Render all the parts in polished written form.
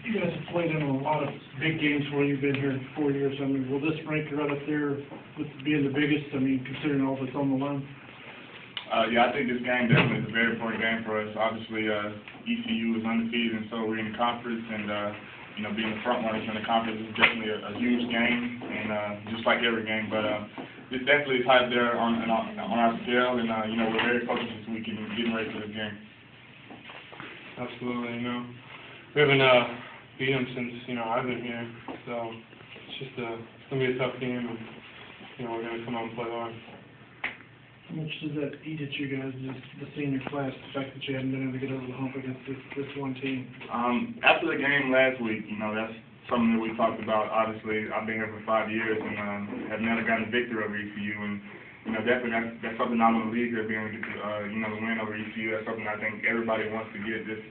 You guys have played in a lot of big games where you've been here 4 years. I mean, will this rank right up there with being the biggest? I mean, considering all that's on the line. Yeah, I think this game definitely is a very important game for us. Obviously, ECU is undefeated, and so we're in the conference, and being the front runners in the conference is definitely a huge game, and just like every game. But this definitely is high up there on our scale, and we're very focused this week in getting ready for this game. Absolutely, we haven't beat them since I've been here, so it's gonna be a tough game, and we're gonna come out and play hard. How much does that eat at you guys, the senior class, the fact that you haven't been able to get over the hump against this one team? After the game last week, that's something that we talked about. Obviously, I've been here for 5 years and have never gotten a victory over ECU, and definitely that's something I want to leave here, being able to get the win over ECU. That's something I think everybody wants to get. Just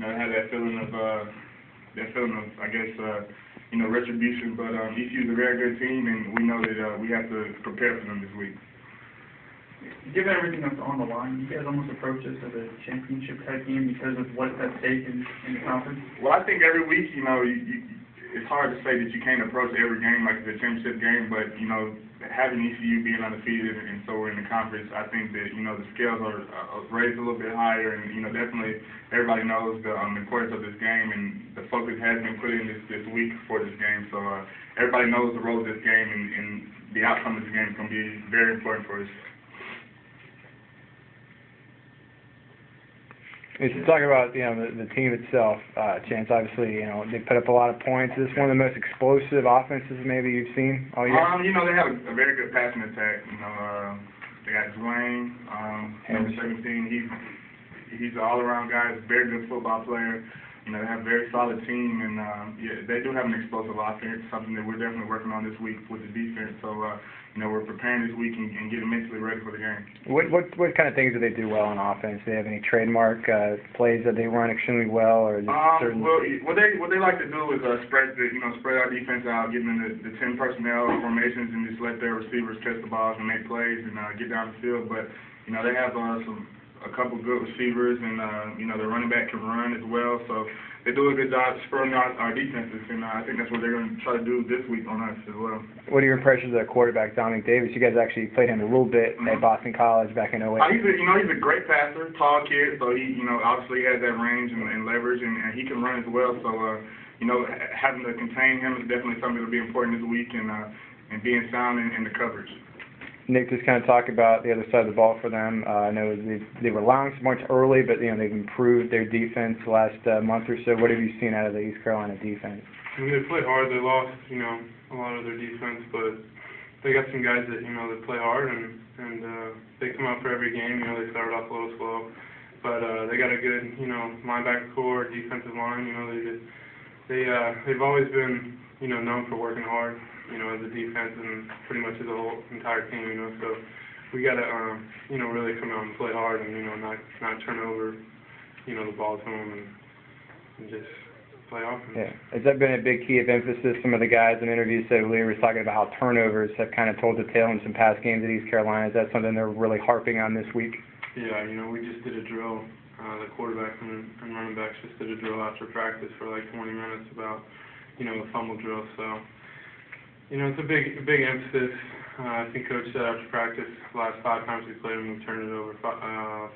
have that feeling of I guess retribution. But ECU is a very good team, and we know that we have to prepare for them this week. Given everything that's on the line, you guys almost approach this as a championship type game because of what's at stake in the conference? Well, I think every week, it's hard to say that you can't approach every game like it's a championship game, but, having ECU being undefeated and so we're in the conference, I think that, the scales are raised a little bit higher, and, definitely everybody knows the importance of this game, and the focus has been put in this week for this game, so everybody knows the role of this game, and the outcome of this game is going to be very important for us. It's talking about the team itself, Chance. Obviously, they put up a lot of points. Is this one of the most explosive offenses maybe you've seen all year? They have a very good passing attack. They got Dwayne, number 17. He's an all-around guy. He's a very good football player. They have a very solid team, and they do have an explosive offense. Something that we're definitely working on this week with the defense. So we're preparing this week and getting mentally ready for the game. What kind of things do they do well on offense? Do they have any trademark plays that they run extremely well, or is it certain? Well, what they like to do is spread our defense out, get them in the 10 personnel formations, and just let their receivers catch the balls and make plays and get down the field. But they have a couple good receivers, and their running back can run as well. So they do a good job spurring out our defenses, and I think that's what they're going to try to do this week on us as well. What are your impressions of the quarterback, Dominic Davis? You guys actually played him a little bit at Boston College back in 08. He's a great passer, tall kid, so he obviously has that range and leverage, and he can run as well. So having to contain him is definitely something that'll be important this week, and being sound in the coverage. Nick, just kind of talk about the other side of the ball for them. I know they were allowing so much early, but they've improved their defense the last month or so. What have you seen out of the East Carolina defense? They played hard. They lost, a lot of their defense, but they got some guys that that play hard, and they come out for every game. They started off a little slow, but they got a good linebacker core, defensive line. They've always been known for working hard. As a defense and pretty much as a whole entire team, so we gotta, really come out and play hard and, not turn over, the ball to them and just play offense. Yeah. Has that been a big key of emphasis? Some of the guys in interviews said Lear was talking about how turnovers have kind of told the tale in some past games at East Carolina. Is that something they're really harping on this week? Yeah, we just did a drill. The quarterbacks and running backs just did a drill after practice for like 20 minutes about, the fumble drill, so. It's a big emphasis. I think Coach said after practice, the last 5 times we played him, we've turned it over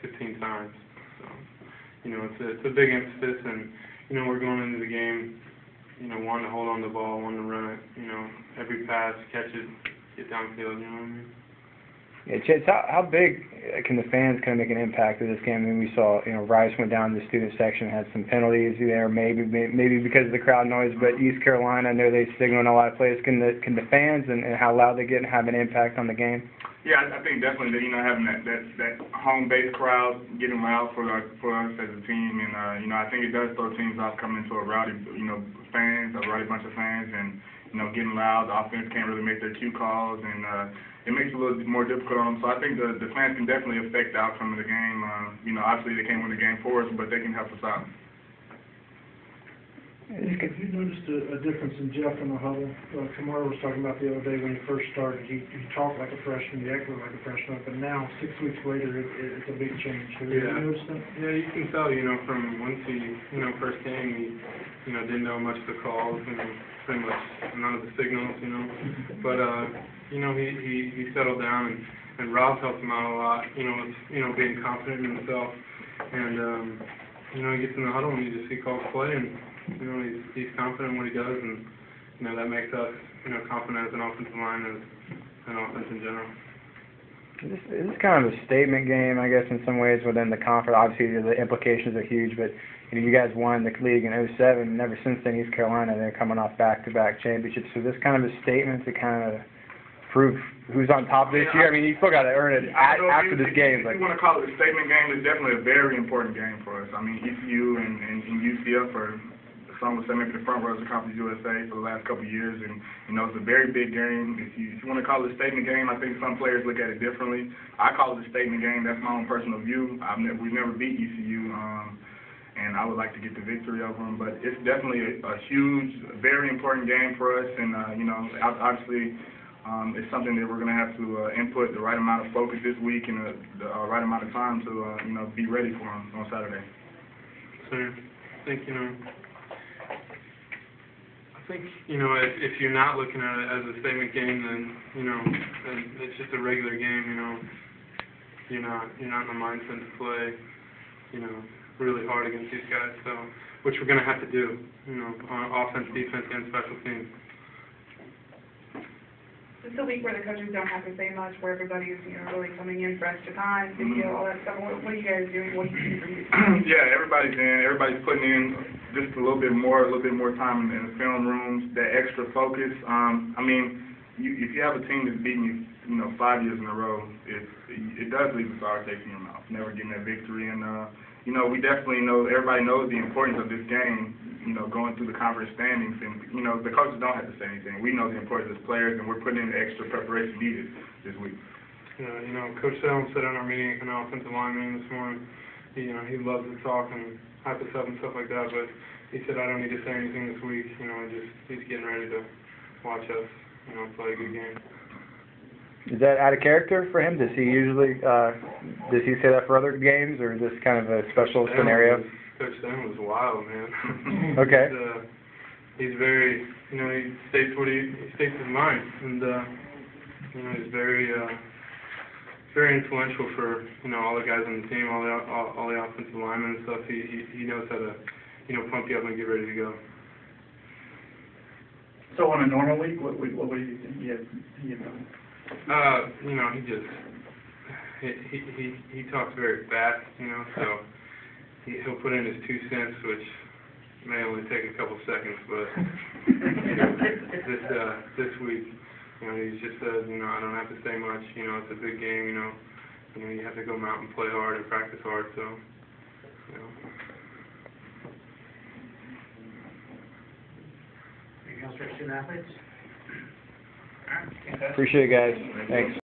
15 times. So, it's a big emphasis, and, we're going into the game, wanting to hold on the ball, wanting to run it, every pass, catch it, get downfield, you know what I mean? Yeah, Chance, how big can the fans kind of make an impact of this game? I mean, we saw, Rice went down to the student section, had some penalties there, maybe because of the crowd noise, but East Carolina, I know they signal in a lot of places. Can the fans and how loud they get have an impact on the game? Yeah, I think definitely that, having that home-based crowd getting loud for us as a team, and, I think it does throw teams off coming into a rowdy, a rowdy bunch of fans, and, getting loud. The offense can't really make their cue calls, and it makes it a little bit more difficult on them. So I think the fans can definitely affect the outcome of the game. Obviously they can't win the game for us, but they can help us out. Have you noticed a difference in Jeff in the huddle? Kamara was talking about the other day when he first started, he talked like a freshman, he acted like a freshman, but now, 6 weeks later, it's a big change. Have you noticed that? Yeah, you can tell, from once he, first came, he, didn't know much of the calls and pretty much none of the signals, But, he settled down and Rob helped him out a lot, with, being confident in himself. And, he gets in the huddle and he calls play and, he's confident in what he does and, that makes us, confident as an offensive line and offense in general. This is kind of a statement game, I guess, in some ways within the conference. Obviously, the implications are huge, but you guys won the league in '07, and ever since then, East Carolina, they're coming off back-to-back championships. So this kind of a statement to kind of prove who's on top this year. I mean, you still got to earn it after this game. If you want to call it a statement game, it's definitely a very important game for us. I mean, ECU and UCF are, some would say, maybe the front runners of Conference USA for the last couple of years, and it's a very big game. If you want to call it a statement game, I think some players look at it differently. I call it a statement game. That's my own personal view. We've never beat ECU, and I would like to get the victory over them. But it's definitely a huge, very important game for us, and obviously. It's something that we're going to have to input the right amount of focus this week and the right amount of time to, be ready for them on Saturday. So I think, if you're not looking at it as a statement game, then, then it's just a regular game, You're not in the mindset to play, really hard against these guys, so, which we're going to have to do, on offense, defense, and special teams. It's a week where the coaches don't have to say much, where everybody is, really coming in for extra time, video, all that stuff. What are you guys doing? What do you see from you? Yeah, everybody's in. Everybody's putting in just a little bit more time in the film rooms, that extra focus. If you have a team that's beating you, 5 years in a row, it does leave a sour taste in your mouth, never getting that victory. And, we definitely know, everybody knows the importance of this game, going through the conference standings. And, the coaches don't have to say anything. We know the importance as players, and we're putting in the extra preparation needed this week. Coach Selm said in our meeting, an offensive line meeting this morning, he loves to talk and hype us up and stuff like that, but he said, I don't need to say anything this week, he's getting ready to watch us, play a good game. Is that out of character for him? Does he usually, does he say that for other games, or is this kind of a special scenario? Coach Selm was wild, man. Okay. He's very, he states his mind, and, he's very influential for, all the guys on the team, all the offensive linemen and stuff. He knows how to, pump you up and get ready to go. So on a normal week, what would you think he had done? He talks very fast, so he'll put in his 2 cents, which may only take a couple seconds, but this week, he's just said, I don't have to say much, it's a big game, you have to go out and play hard and practice hard, so, Anything else for student athletes? Appreciate it, guys. Thanks.